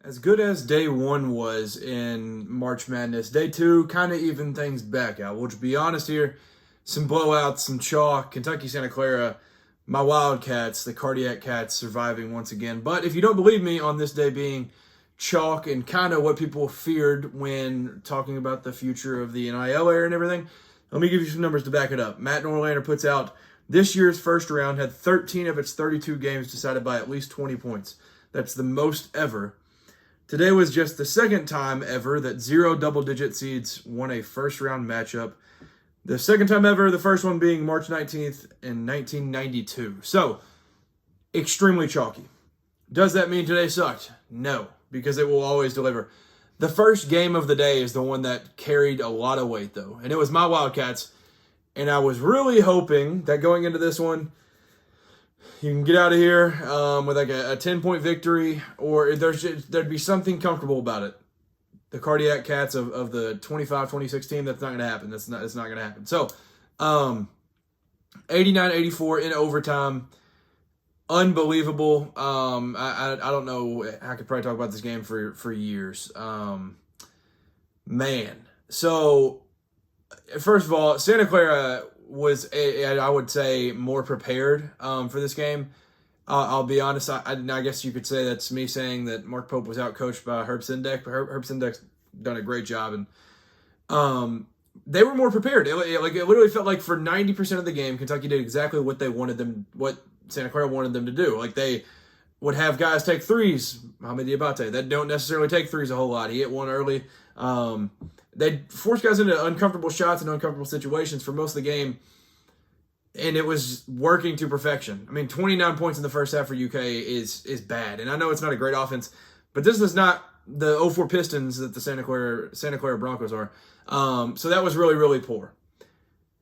As good as day one was in March Madness, day two kind of evened things back out. We'll just be honest here. Some blowouts, some chalk, Kentucky, Santa Clara, my Wildcats, the Cardiac Cats surviving once again. But if you don't believe me on this day being chalk and kind of what people feared when talking about the future of the NIL era and everything, let me give you some numbers to back it up. Matt Norlander puts out this year's first round had 13 of its 32 games decided by at least 20 points. That's the most ever. Today was just the second time ever that 0 double-digit seeds won a first-round matchup. The second time ever, the first one being March 19th in 1992. So, extremely chalky. Does that mean today sucked? No, because it will always deliver. The first game of the day is the one that carried a lot of weight, though, and it was my Wildcats. And I was really hoping that going into this one, you can get out of here with like a 10-point victory, or there'd be something comfortable about it. The Cardiac Cats of the 25-26 team, that's not going to happen. It's not going to happen. So, 89-84 in overtime. Unbelievable. I don't know. I could probably talk about this game for years. Man. So, first of all, Santa Clara was, I would say, more prepared for this game. I'll be honest, I guess you could say that's me saying that Mark Pope was outcoached by Herb Sendek, but Herb Sendek's done a great job, and they were more prepared. It literally felt like for 90% of the game, Kentucky did exactly what Santa Clara wanted them to do. Like, they would have guys take threes, Mohamed Diabate, that don't necessarily take threes a whole lot. He hit one early. They'd force guys into uncomfortable shots and uncomfortable situations for most of the game, and it was working to perfection. I mean, 29 points in the first half for UK is bad, and I know it's not a great offense, but this is not the 04 Pistons that the Santa Clara Broncos are. So that was really, really poor.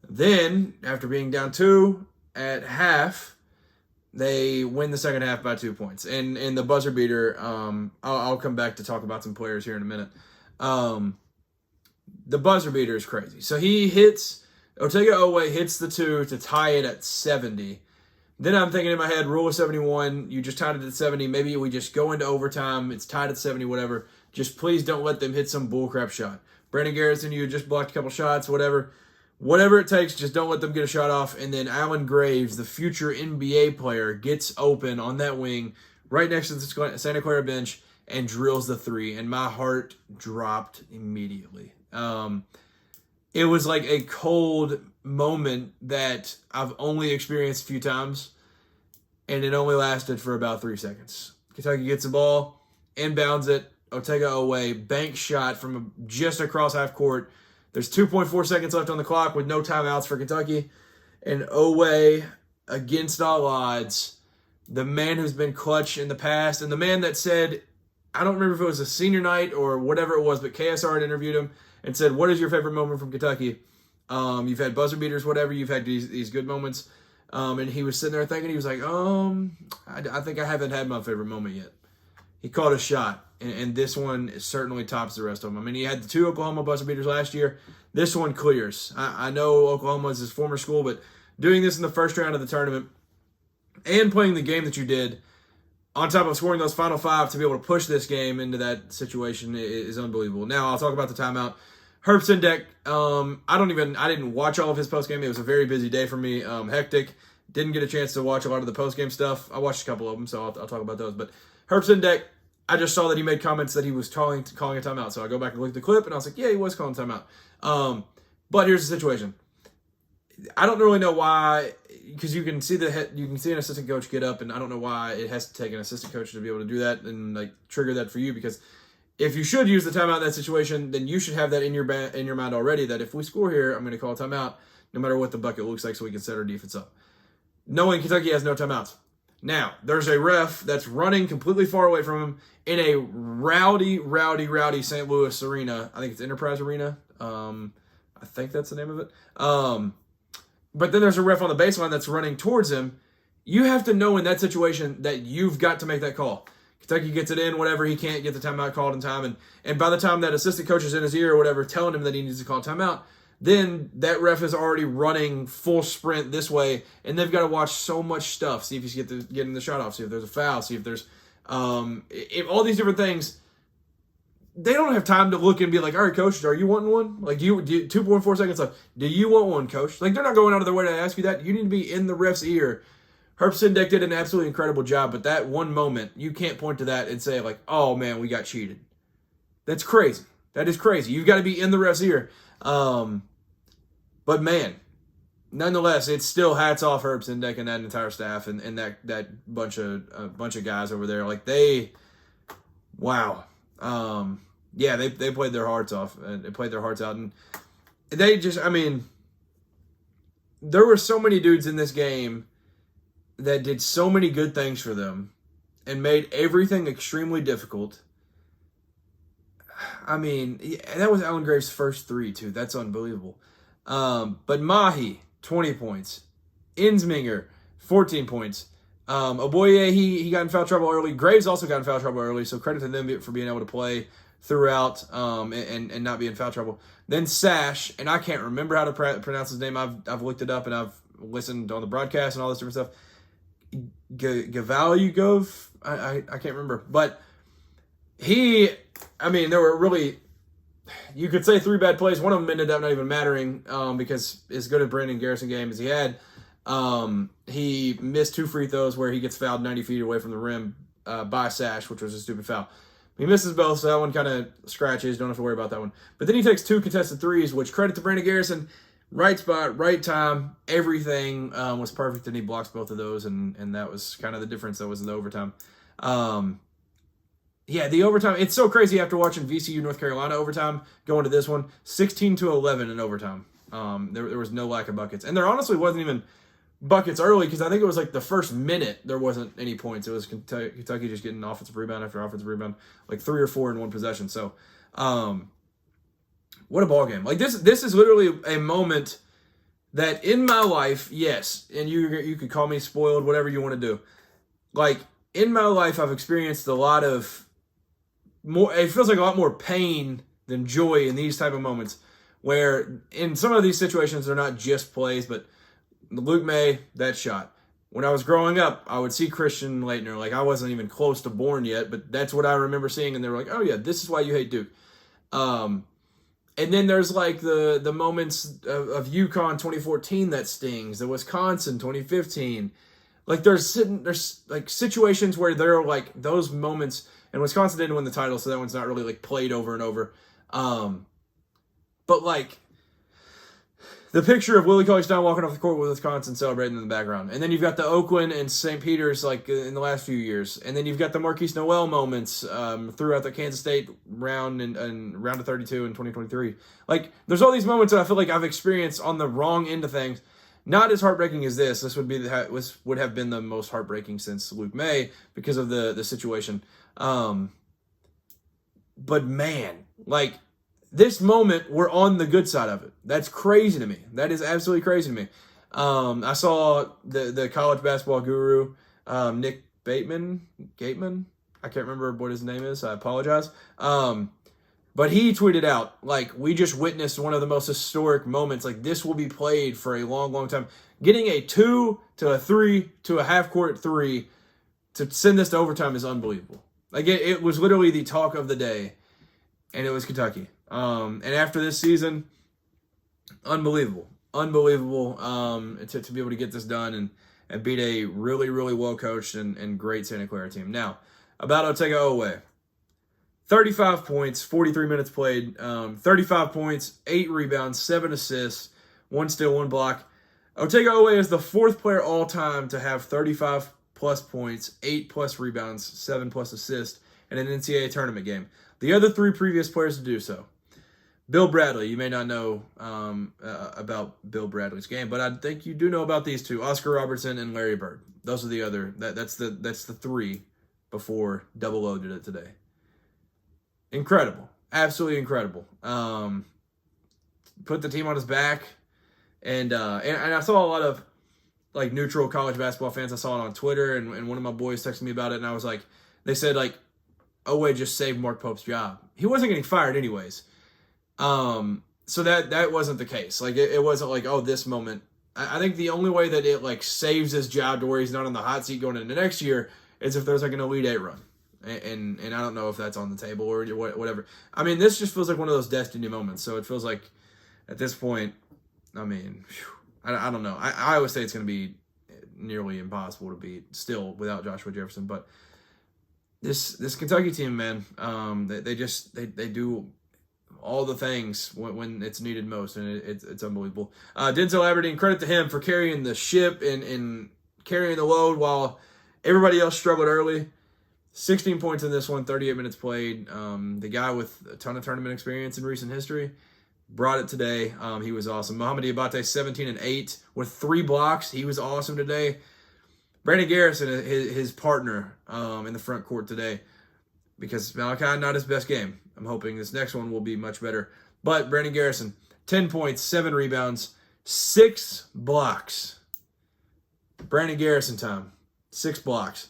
Then, after being down 2 at half, they win the second half by 2 points. And the buzzer beater, I'll come back to talk about some players here in a minute. The buzzer beater is crazy. So Otega Oweh hits the 2 to tie it at 70. Then I'm thinking in my head, rule of 71, you just tied it at 70. Maybe we just go into overtime. It's tied at 70, whatever. Just please don't let them hit some bullcrap shot. Brandon Garrison, you just blocked a couple shots, whatever. Whatever it takes, just don't let them get a shot off. And then Alan Graves, the future NBA player, gets open on that wing right next to the Santa Clara bench and drills the 3. And my heart dropped immediately. It was like a cold moment that I've only experienced a few times, and it only lasted for about 3 seconds. Kentucky gets the ball, inbounds it, Otega Oweh, bank shot from just across half court. There's 2.4 seconds left on the clock with no timeouts for Kentucky, and Oweh, against all odds, the man who's been clutch in the past, and the man that said, I don't remember if it was a senior night or whatever it was, but KSR had interviewed him and said, what is your favorite moment from Kentucky? You've had buzzer beaters, whatever. You've had these good moments. And he was sitting there thinking, he was like, I think I haven't had my favorite moment yet. He caught a shot, and this one certainly tops the rest of them. I mean, he had the 2 Oklahoma buzzer beaters last year. This one clears. I know Oklahoma is his former school, but doing this in the first round of the tournament and playing the game that you did, on top of scoring those final 5 to be able to push this game into that situation is unbelievable. Now, I'll talk about the timeout. Herb Sendek, I didn't watch all of his postgame. It was a very busy day for me, hectic. Didn't get a chance to watch a lot of the postgame stuff. I watched a couple of them, so I'll talk about those. But Herb Sendek, I just saw that he made comments that he was calling a timeout. So I go back and look at the clip, and I was like, yeah, he was calling timeout. But here's the situation. I don't really know why, because you can see an assistant coach get up, and I don't know why it has to take an assistant coach to be able to do that and like trigger that for you. Because if you should use the timeout in that situation, then you should have that in your mind already. That if we score here, I'm going to call a timeout, no matter what the bucket looks like, so we can set our defense up. Knowing Kentucky has no timeouts. Now there's a ref that's running completely far away from him in a rowdy St. Louis arena. I think it's Enterprise Arena. I think that's the name of it. But then there's a ref on the baseline that's running towards him. You have to know in that situation that you've got to make that call. Kentucky gets it in, whatever, he can't get the timeout called in time. And by the time that assistant coach is in his ear or whatever telling him that he needs to call timeout, then that ref is already running full sprint this way, and they've got to watch so much stuff. See if he's getting the shot off, see if there's a foul, see if there's if all these different things they don't have time to look and be like, all right, coach, are you wanting one? Like, do you 2.4 seconds left. Do you want one, coach? Like, they're not going out of their way to ask you that. You need to be in the ref's ear. Herb Sendek did an absolutely incredible job, but that one moment, you can't point to that and say, like, oh, man, we got cheated. That's crazy. That is crazy. You've got to be in the ref's ear. But, man, nonetheless, it's still hats off Herb Sendek and that entire staff and that bunch of guys over there. Like, wow. Yeah, they played their hearts off. They played their hearts out. And they just, I mean, there were so many dudes in this game that did so many good things for them and made everything extremely difficult. I mean, that was Alan Graves' first three, too. That's unbelievable. But Mahi, 20 points. Insminger, 14 points. Oboye, he got in foul trouble early. Graves also got in foul trouble early, so credit to them for being able to play throughout and not be in foul trouble. Then Sash, and I can't remember how to pronounce his name. I've looked it up and I've listened on the broadcast and all this different stuff. Gavalyugov, I can't remember. But there were really, you could say three bad plays. One of them ended up not even mattering because as good a Brandon Garrison game as he had, he missed two free throws where he gets fouled 90 feet away from the rim by Sash, which was a stupid foul. He misses both, so that one kind of scratches. Don't have to worry about that one. But then he takes two contested threes, which credit to Brandon Garrison. Right spot, right time, everything was perfect, and he blocks both of those, and that was kind of the difference that was in the overtime. The overtime, it's so crazy after watching VCU North Carolina overtime, going to this one, 16-11 in overtime. There was no lack of buckets. And there honestly wasn't even buckets early because I think it was like the first minute there wasn't any points. It was Kentucky just getting offensive rebound after offensive rebound, like 3 or 4 in one possession. So, what a ball game. Like this is literally a moment that in my life, yes, and you could call me spoiled, whatever you want to do. Like in my life, I've experienced a lot of more, it feels like a lot more pain than joy in these type of moments where in some of these situations, they're not just plays, but Luke May, that shot. When I was growing up, I would see Christian Laettner. Like, I wasn't even close to born yet, but that's what I remember seeing, and they were like, oh, yeah, this is why you hate Duke. And then there's, like, the moments of UConn 2014 that stings, the Wisconsin 2015. Like, there's like, situations where there are, like, those moments, and Wisconsin didn't win the title, so that one's not really, like, played over and over. But, like, the picture of Willie Cauley-Stein walking off the court with Wisconsin celebrating in the background. And then you've got the Oakland and St. Peter's, like, in the last few years. And then you've got the Marquise Noel moments throughout the Kansas State round and round of 32 in 2023. Like, there's all these moments that I feel like I've experienced on the wrong end of things. Not as heartbreaking as this. This would have been the most heartbreaking since Luke May because of the situation. But, man, like, this moment, we're on the good side of it. That's crazy to me. That is absolutely crazy to me. I saw the college basketball guru, Nick Gateman. I can't remember what his name is. I apologize. But he tweeted out, like, we just witnessed one of the most historic moments. Like, this will be played for a long, long time. Getting a 2 to a 3 to a half-court 3 to send this to overtime is unbelievable. Like, it was literally the talk of the day, and it was Kentucky. And after this season, unbelievable to be able to get this done and beat a really, really well-coached and great Santa Clara team. Now, about Otega Oweh. 35 points, 43 minutes played, 35 points, 8 rebounds, 7 assists, 1 steal, 1 block. Otega Oweh is the 4th player all-time to have 35-plus points, 8-plus rebounds, 7-plus assists in an NCAA tournament game. The other 3 previous players to do so. Bill Bradley, you may not know about Bill Bradley's game, but I think you do know about these 2, Oscar Robertson and Larry Bird. Those are the other, that's the 3 before Double O did it today. Incredible. Absolutely incredible. Put the team on his back, and I saw a lot of, like, neutral college basketball fans. I saw it on Twitter, and one of my boys texted me about it, and I was like, they said, like, Oweh just saved Mark Pope's job. He wasn't getting fired anyways. So that wasn't the case. Like, it wasn't like, oh, this moment. I think the only way that it, like, saves his job to where he's not on the hot seat going into next year is if there's, like, an Elite Eight run. And I don't know if that's on the table or whatever. I mean, this just feels like one of those destiny moments. So it feels like at this point, I mean, I don't know. Iowa State's going to be nearly impossible to beat still without Joshua Jefferson. But this Kentucky team, man, they do all the things when it's needed most, and it's unbelievable. Denzel Aberdeen, credit to him for carrying the ship and carrying the load while everybody else struggled early. 16 points in this one, 38 minutes played. The guy with a ton of tournament experience in recent history brought it today. He was awesome. Mohamed Diabate, 17 and 8 with 3 blocks. He was awesome today. Brandon Garrison, his partner in the front court today, because Malachi, not his best game. I'm hoping this next one will be much better. But Brandon Garrison, 10 points, 7 rebounds, 6 blocks. Brandon Garrison time, 6 blocks.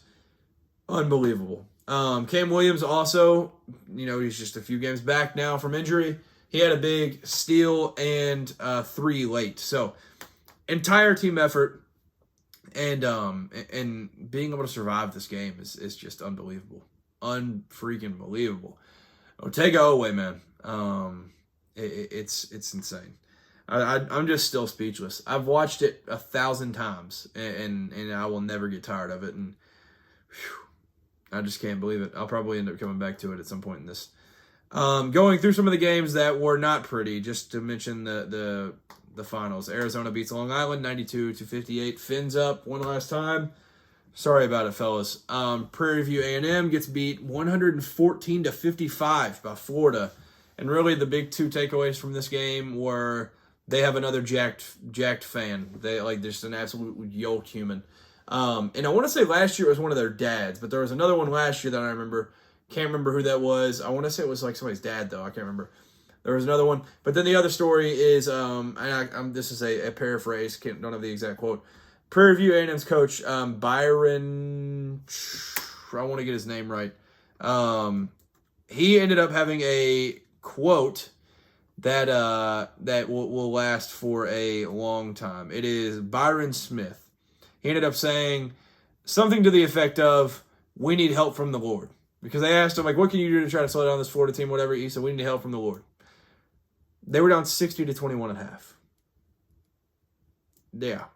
Unbelievable. Cam Williams also, he's just a few games back now from injury. He had a big steal and 3 late. So, entire team effort and being able to survive this game is just unbelievable. Unfreaking believable. Otega Oweh, man. It's insane. I'm just still speechless. I've watched it 1,000 times, and I will never get tired of it. And I just can't believe it. I'll probably end up coming back to it at some point in this. Going through some of the games that were not pretty, just to mention the finals. Arizona beats Long Island 92-58. Fins up one last time. Sorry about it, fellas. Prairie View A&M gets beat 114-55 by Florida. And really the big 2 takeaways from this game were they have another jacked fan. They just an absolute yoked human. And I want to say last year it was one of their dads, but there was another one last year that I remember. Can't remember who that was. I want to say it was like somebody's dad, though. I can't remember. There was another one. But then the other story is, this is a paraphrase. Don't have the exact quote. Prairie View A&M's coach, Byron, I want to get his name right. He ended up having a quote that will last for a long time. It is Byron Smith. He ended up saying something to the effect of, "We need help from the Lord." Because they asked him, what can you do to try to slow down this Florida team, whatever. He said, "We need help from the Lord." They were down 60-21 at half. Yeah.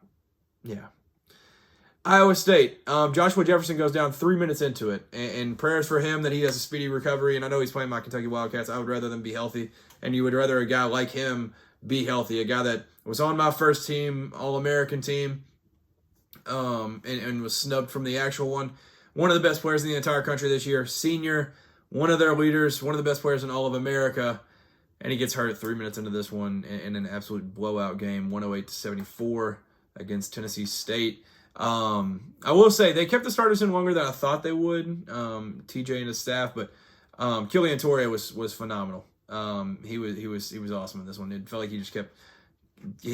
Iowa State. Joshua Jefferson goes down 3 minutes into it. And prayers for him that he has a speedy recovery. And I know he's playing my Kentucky Wildcats. I would rather them be healthy. And you would rather a guy like him be healthy. A guy that was on my first team, All-American team, and was snubbed from the actual one. One of the best players in the entire country this year. Senior. One of their leaders. One of the best players in all of America. And he gets hurt 3 minutes into this one in an absolute blowout game, 108-74 against Tennessee State. I will say they kept the starters in longer than I thought they would, TJ and his staff, but Killian Torrey was phenomenal. He was awesome in this one. It felt like he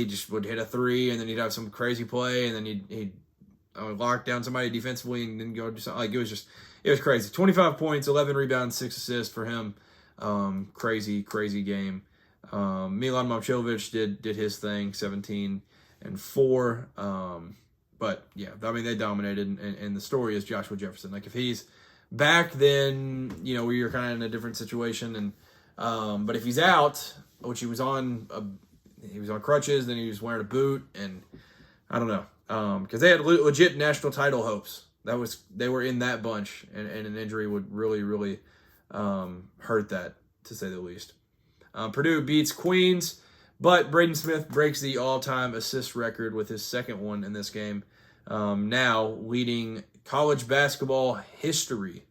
just would hit a 3 and then he'd have some crazy play and then he'd lock down somebody defensively and then go do something. It was crazy. 25 points, 11 rebounds, 6 assists for him. Crazy game. Milan Momcilovic did his thing, 17 and 4. But yeah, I mean, they dominated, and the story is Joshua Jefferson. If he's back, then we're kind of in a different situation. And but if he's out, which he was on crutches, then he was wearing a boot, and I don't know, because they had legit national title hopes. They were in that bunch, and an injury would really hurt that, to say the least. Purdue beats Queens. But Braden Smith breaks the all-time assist record with his second one in this game, now leading college basketball history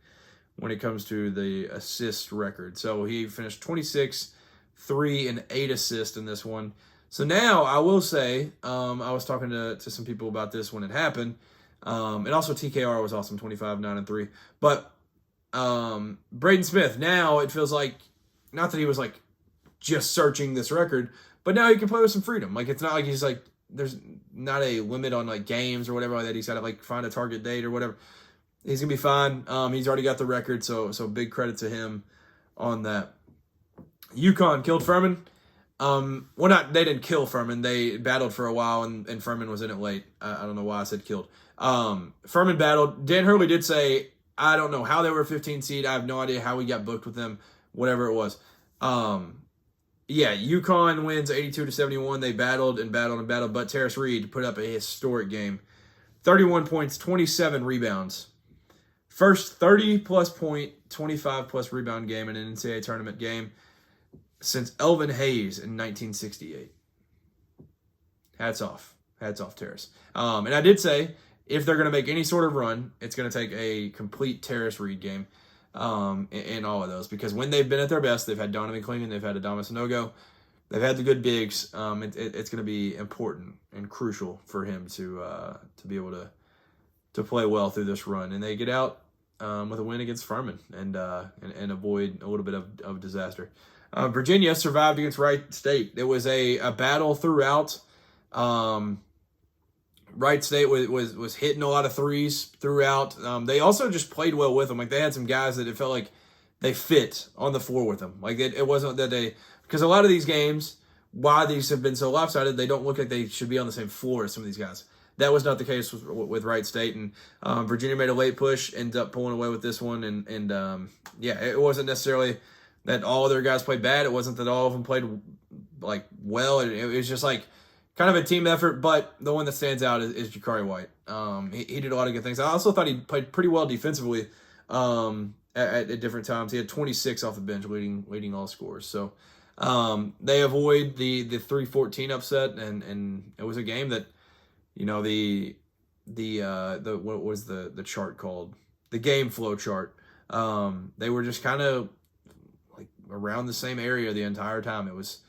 when it comes to the assist record. So he finished 26, 3, and 8 assists in this one. So now I will say, I was talking to some people about this when it happened, and also TKR was awesome, 25, 9, and 3. But Braden Smith, now it feels like, not that he was just searching this record, but now he can play with some freedom. It's not like he's there's not a limit on games or whatever like that. He's got to find a target date or whatever. He's gonna be fine. He's already got the record, so big credit to him on that. UConn killed Furman. They didn't kill Furman. They battled for a while, and Furman was in it late. I don't know why I said killed. Furman battled. Dan Hurley did say I don't know how they were a 15 seed. I have no idea how we got booked with them, whatever it was. Yeah, UConn wins 82-71. They battled and battled and battled, but Terrace Reed put up a historic game. 31 points, 27 rebounds. First 30-plus point, 25-plus rebound game in an NCAA tournament game since Elvin Hayes in 1968. Hats off. Hats off, Terrace. And I did say, if they're going to make any sort of run, it's going to take a complete Terrace Reed game in all of those. Because when they've been at their best, they've had Donovan Clingan, they've had Adamas Sanogo, they've had the good bigs. It's going to be important and crucial for him to be able to play well through this run. And they get out with a win against Furman and avoid a little bit of disaster. Virginia survived against Wright State. There was a battle throughout. Wright State was hitting a lot of threes throughout. They also just played well with them. Like, they had some guys that it felt like they fit on the floor with them. Like, it wasn't that they, because a lot of these games, why these have been so lopsided, they don't look like they should be on the same floor as some of these guys. That was not the case with Wright State, and Virginia made a late push, ended up pulling away with this one, and yeah, it wasn't necessarily that all of their guys played bad. It wasn't that all of them played like well. It was just like kind of a team effort, but the one that stands out is Jakari White. He did a lot of good things. I also thought he played pretty well defensively at different times. He had 26 off the bench, leading all scores. So they avoid the 3-14 upset, and it was a game that, you know, the what was the chart called? The game flow chart. They were just kind of like around the same area the entire time. It was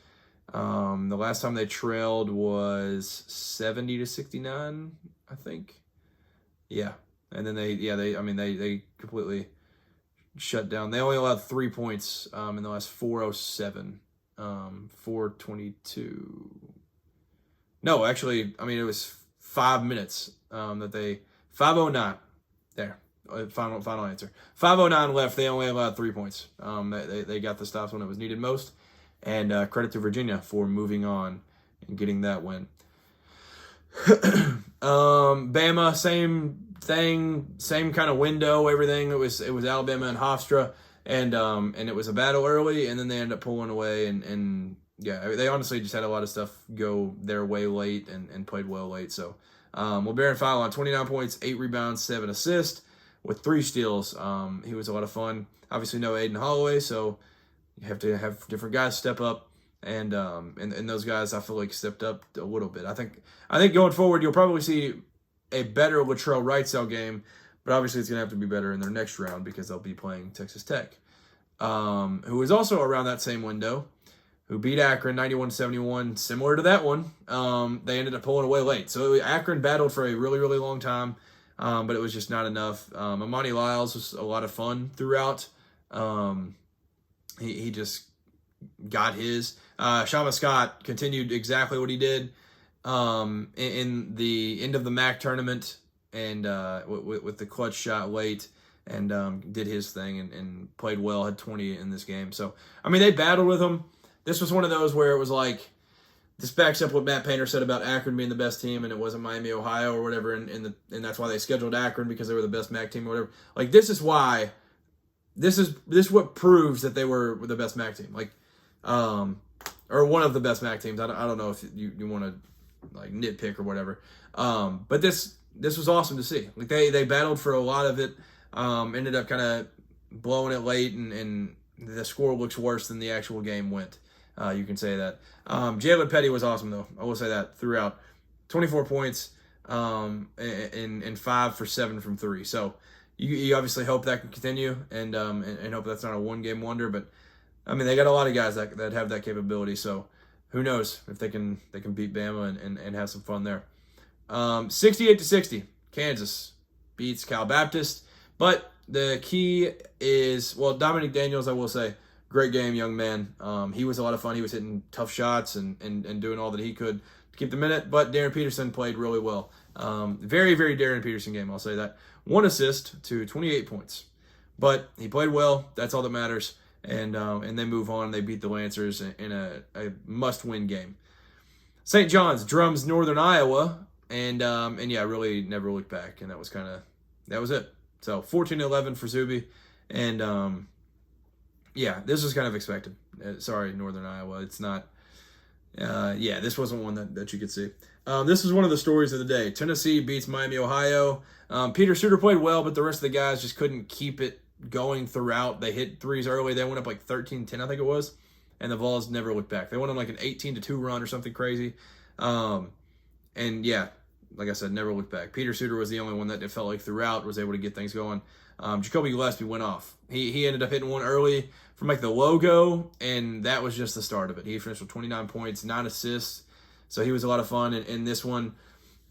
the last time they trailed was 70-69, I think. Yeah. And then they completely shut down. They only allowed 3 points in the last 407. 422. No, actually, I mean, it was 5 minutes that they 509. There. Final answer. 509 left. They only allowed 3 points. They got the stops when it was needed most. And credit to Virginia for moving on and getting that win. Bama, same thing, same kind of window, everything. It was Alabama and Hofstra, and it was a battle early, and then they ended up pulling away, and yeah, they honestly just had a lot of stuff go their way late and played well late. So, Baron File on 29 points, 8 rebounds, 7 assists with 3 steals. He was a lot of fun. Obviously, no Aiden Holloway, so you have to have different guys step up, and those guys I feel like stepped up a little bit. I think going forward you'll probably see a better Latrell Wrightsell game, but obviously it's gonna have to be better in their next round because they'll be playing Texas Tech, who was also around that same window, who beat Akron 91-71. Similar to that one, they ended up pulling away late. So Akron battled for a really, really long time, but it was just not enough. Amani Lyles was a lot of fun throughout. He just got his. Shama Scott continued exactly what he did in the end of the MAC tournament, and with the clutch shot late, and did his thing and played well, had 20 in this game. So, I mean, they battled with him. This was one of those where it was like, this backs up what Matt Painter said about Akron being the best team, and it wasn't Miami, Ohio, or whatever, and that's why they scheduled Akron, because they were the best MAC team or whatever. Like, this is why. This is what proves that they were the best MAC team, like, or one of the best MAC teams. I don't know if you want to like nitpick or whatever, but this was awesome to see. Like, they battled for a lot of it, ended up kind of blowing it late, and the score looks worse than the actual game went. You can say that. Jalen Petty was awesome though. I will say that throughout. 24 points, and 5 for 7 from 3. So. You obviously hope that can continue, and hope that's not a one-game wonder. But I mean, they got a lot of guys that have that capability. So who knows if they can beat Bama and have some fun there. 68-60, Kansas beats Cal Baptist. But the key is, well, Dominic Daniels, I will say, great game, young man. He was a lot of fun. He was hitting tough shots and doing all that he could to keep the minute. But Darren Peterson played really well. Very, very Darren Peterson game, I'll say that. 1 assist to 28 points. But he played well. That's all that matters. And they move on. They beat the Lancers in a must-win game. St. John's drums Northern Iowa. And yeah, really never looked back. And that was it. So 14-11 for Zuby. And, yeah, this was kind of expected. Sorry, Northern Iowa. It's not. Yeah, this wasn't one that you could see. This was one of the stories of the day. Tennessee beats Miami, Ohio. Peter Suter played well, but the rest of the guys just couldn't keep it going throughout. They hit threes early. They went up like 13-10, I think it was. And the Vols never looked back. They went on like an 18-2 run or something crazy. And yeah, like I said, never looked back. Peter Suter was the only one that it felt like throughout was able to get things going. Jacoby Gillespie went off. He ended up hitting one early from like the logo, and that was just the start of it. He finished with 29 points, 9 assists. So he was a lot of fun in this one.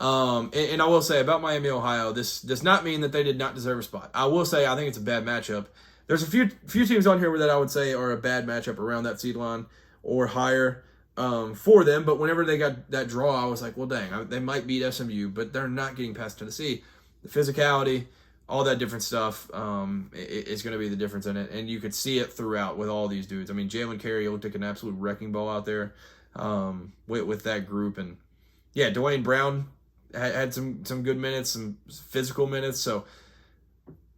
And I will say about Miami, Ohio, this does not mean that they did not deserve a spot. I will say I think it's a bad matchup. There's a few teams on here that I would say are a bad matchup around that seed line or higher for them. But whenever they got that draw, I was like, well, dang, they might beat SMU, but they're not getting past Tennessee. The physicality, all that different stuff is going to be the difference in it. And you could see it throughout with all these dudes. I mean, Jalen Carey looked like an absolute wrecking ball out there with that group. And, yeah, Dwayne Brown had some good minutes, some physical minutes. So,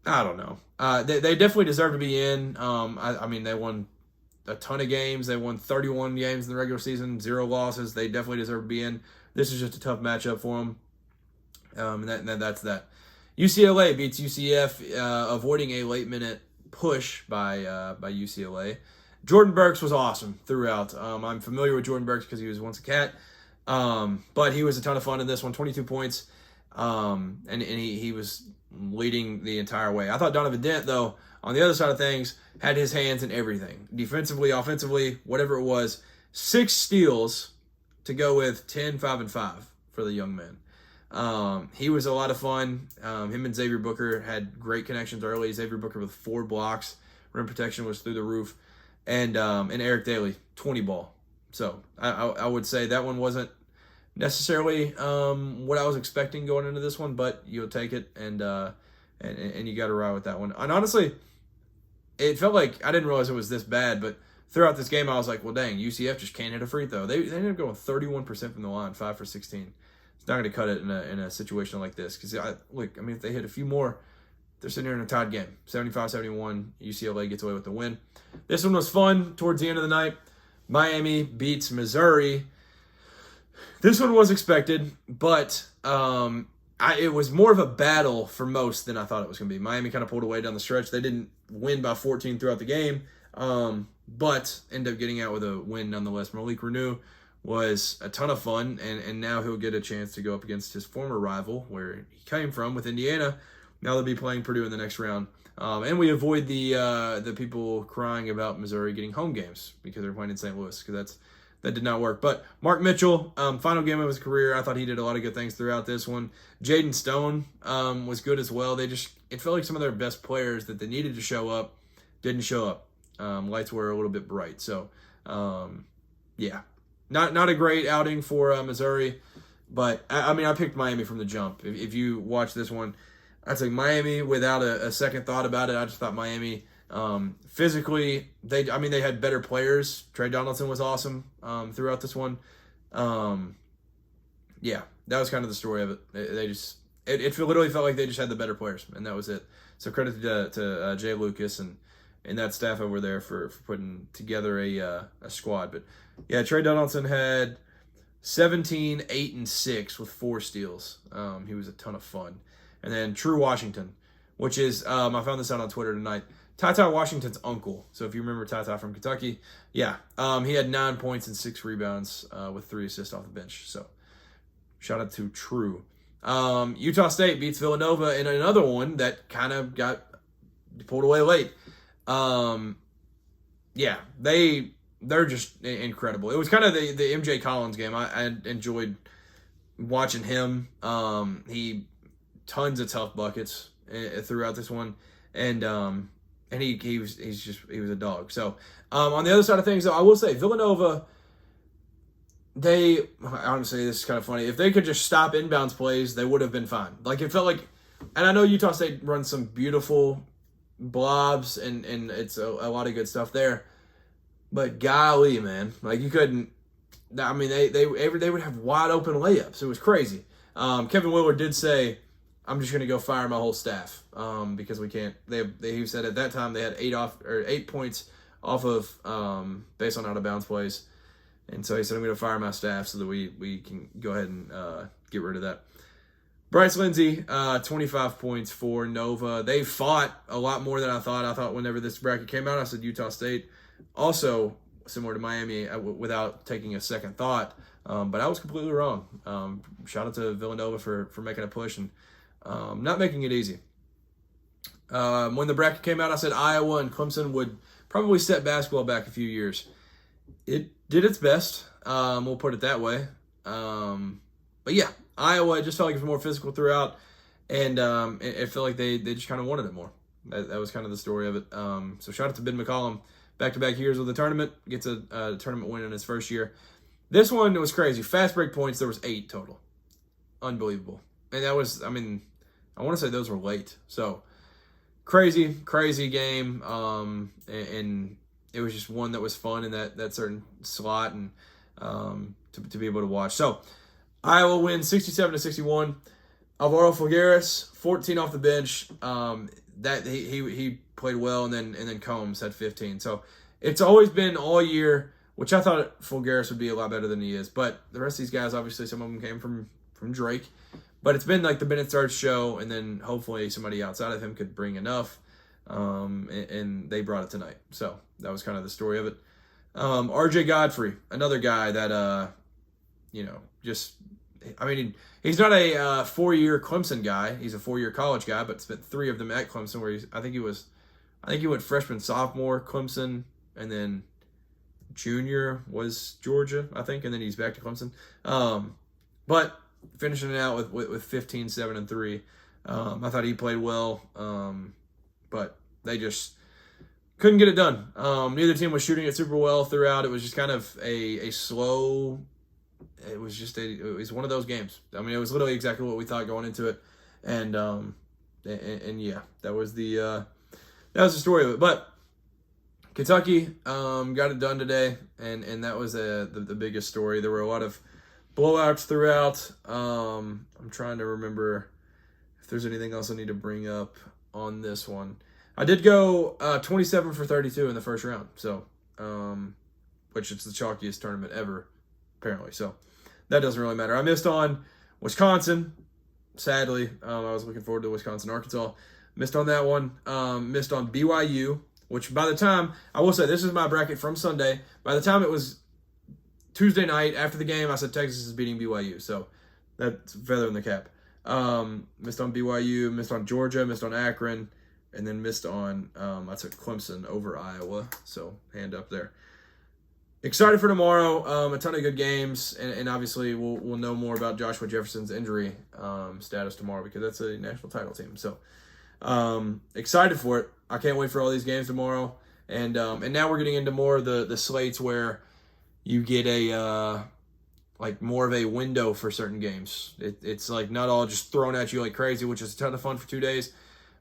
I don't know. They definitely deserve to be in. I mean, they won a ton of games. They won 31 games in the regular season, 0 losses. They definitely deserve to be in. This is just a tough matchup for them. And that's that. UCLA beats UCF, avoiding a late-minute push by UCLA. Jordan Burks was awesome throughout. I'm familiar with Jordan Burks because he was once a Cat. But he was a ton of fun in this one, 22 points. And he was leading the entire way. I thought Donovan Dent, though, on the other side of things, had his hands in everything. Defensively, offensively, whatever it was. 6 steals to go with 10, 5, and 5 for the young man. He was a lot of fun. Him and Xavier Booker had great connections early. Xavier Booker with 4 blocks. Rim protection was through the roof. And Eric Daly, 20 ball. So I would say that one wasn't necessarily what I was expecting going into this one, but you'll take it, and you got to ride with that one. And honestly, it felt like I didn't realize it was this bad, but throughout this game, I was like, well, dang, UCF just can't hit a free throw. They ended up going 31% from the line, 5 for 16. It's not going to cut it in a situation like this. Because, if they hit a few more, they're sitting here in a tied game. 75-71, UCLA gets away with the win. This one was fun towards the end of the night. Miami beats Missouri. This one was expected, but it was more of a battle for most than I thought it was going to be. Miami kind of pulled away down the stretch. They didn't win by 14 throughout the game, but ended up getting out with a win nonetheless. Malik Renew was a ton of fun, and now he'll get a chance to go up against his former rival, where he came from with Indiana. Now they'll be playing Purdue in the next round. And we avoid the people crying about Missouri getting home games because they're playing in St. Louis, because that did not work. But Mark Mitchell, final game of his career, I thought he did a lot of good things throughout this one. Jaden Stone was good as well. It felt like some of their best players that they needed to show up didn't show up. Lights were a little bit bright. So, yeah, not a great outing for Missouri. But, I picked Miami from the jump. If you watch this one, I'd say Miami without a second thought about it. I just thought Miami, physically, they had better players. Trey Donaldson was awesome throughout this one. Yeah, that was kind of the story of it. It literally felt like they just had the better players, and that was it. So credit to Jay Lucas and that staff over there for putting together a squad. But yeah, Trey Donaldson had 17, 8, and 6 with 4 steals. He was a ton of fun. And then True Washington, which is, I found this out on Twitter tonight, Ty Washington's uncle. So if you remember Ty from Kentucky, yeah, he had 9 points and 6 rebounds with 3 assists off the bench. So shout out to True. Utah State beats Villanova in another one that kind of got pulled away late. Yeah, they're just incredible. It was kind of the MJ Collins game. I enjoyed watching him. He tons of tough buckets throughout this one, and he was a dog. So on the other side of things, though, I will say Villanova, honestly, this is kind of funny. If they could just stop inbounds plays, they would have been fine. Like, it felt like, and I know Utah State runs some beautiful blobs and it's a lot of good stuff there, but golly, man, like, you couldn't. They would have wide open layups. It was crazy. Kevin Willard did say, I'm just going to go fire my whole staff because we can't. He said at that time they had 8 points off of based on out of bounds plays, and so he said I'm going to fire my staff so that we can go ahead and get rid of that. Bryce Lindsey, 25 points for Nova. They fought a lot more than I thought. I thought whenever this bracket came out, I said Utah State, also similar to Miami, without taking a second thought. But I was completely wrong. Shout out to Villanova for making a push and not making it easy. When the bracket came out, I said Iowa and Clemson would probably set basketball back a few years. It did its best. We'll put it that way. But yeah, Iowa just felt like it was more physical throughout, and it felt like they just kind of wanted it more. That was kind of the story of it. So shout out to Ben McCollum, back-to-back years with the tournament, gets a tournament win in his first year. This one was crazy. Fast break points, there was 8 total. Unbelievable. And that was, I want to say those were late. So crazy game. And it was just one that was fun in that certain slot and to be able to watch. So Iowa wins 67-61. Alvaro Figueres, 14 off the bench. That he played well, and then Combs had 15. So it's always been all year, which I thought Figueres would be a lot better than he is. But the rest of these guys, obviously, some of them came from Drake. But it's been like the Bennett Starch show, and then hopefully somebody outside of him could bring enough. And they brought it tonight. So that was kind of the story of it. RJ Godfrey, another guy that, he's not a 4-year Clemson guy. He's a 4-year college guy, but spent 3 of them at Clemson. Where I think he went freshman, sophomore, Clemson, and then junior was Georgia, I think, and then he's back to Clemson. But finishing it out with 15, 7, and 3. I thought he played well, but they just couldn't get it done. Neither team was shooting it super well throughout. It was just kind of a slow. It was one of those games. It was literally exactly what we thought going into it, and yeah, that was the story of it. But Kentucky got it done today, and that was the biggest story. There were a lot of blowouts throughout. I'm trying to remember if there's anything else I need to bring up on this one. I did go 27 for 32 in the first round, so which is the chalkiest tournament ever, apparently. So that doesn't really matter. I missed on Wisconsin, sadly. I was looking forward to Wisconsin, Arkansas. Missed on that one. Missed on BYU, which by the time, I will say, this is my bracket from Sunday. By the time it was Tuesday night after the game, I said Texas is beating BYU. So that's a feather in the cap. Missed on BYU, missed on Georgia, missed on Akron, and then missed on, I took Clemson over Iowa. So hand up there. Excited for tomorrow. A ton of good games, and obviously we'll know more about Joshua Jefferson's injury status tomorrow because that's a national title team. So excited for it. I can't wait for all these games tomorrow. And now we're getting into more of the slates where you get a more of a window for certain games. It's like not all just thrown at you like crazy, which is a ton of fun for 2 days.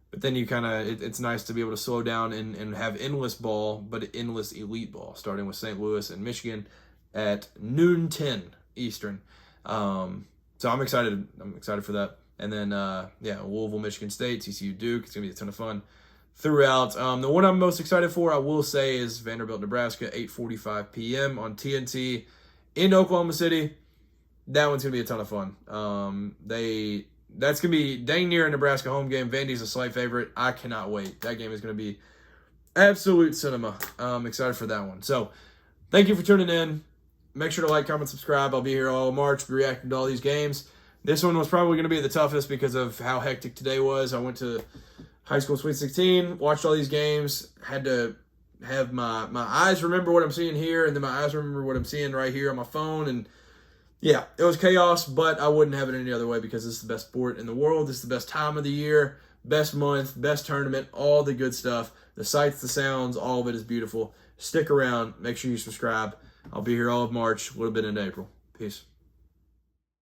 But then you it's nice to be able to slow down and have endless ball, but endless elite ball, starting with St. Louis and Michigan at noon 10 Eastern. So I'm excited. I'm excited for that. And then, Louisville, Michigan State, TCU, Duke. It's going to be a ton of fun throughout. The one I'm most excited for, I will say, is Vanderbilt, Nebraska, 8:45 p.m. on TNT in Oklahoma City. That one's going to be a ton of fun. That's going to be dang near a Nebraska home game. Vandy's a slight favorite. I cannot wait. That game is going to be absolute cinema. I'm excited for that one. So, thank you for tuning in. Make sure to like, comment, subscribe. I'll be here all March, reacting to all these games. This one was probably going to be the toughest because of how hectic today was. I went to high school Sweet 16, watched all these games, had to have my eyes remember what I'm seeing here, and then my eyes remember what I'm seeing right here on my phone, and yeah, it was chaos, but I wouldn't have it any other way because this is the best sport in the world. This is the best time of the year, best month, best tournament, all the good stuff. The sights, the sounds, all of it is beautiful. Stick around. Make sure you subscribe. I'll be here all of March, a little bit into April. Peace.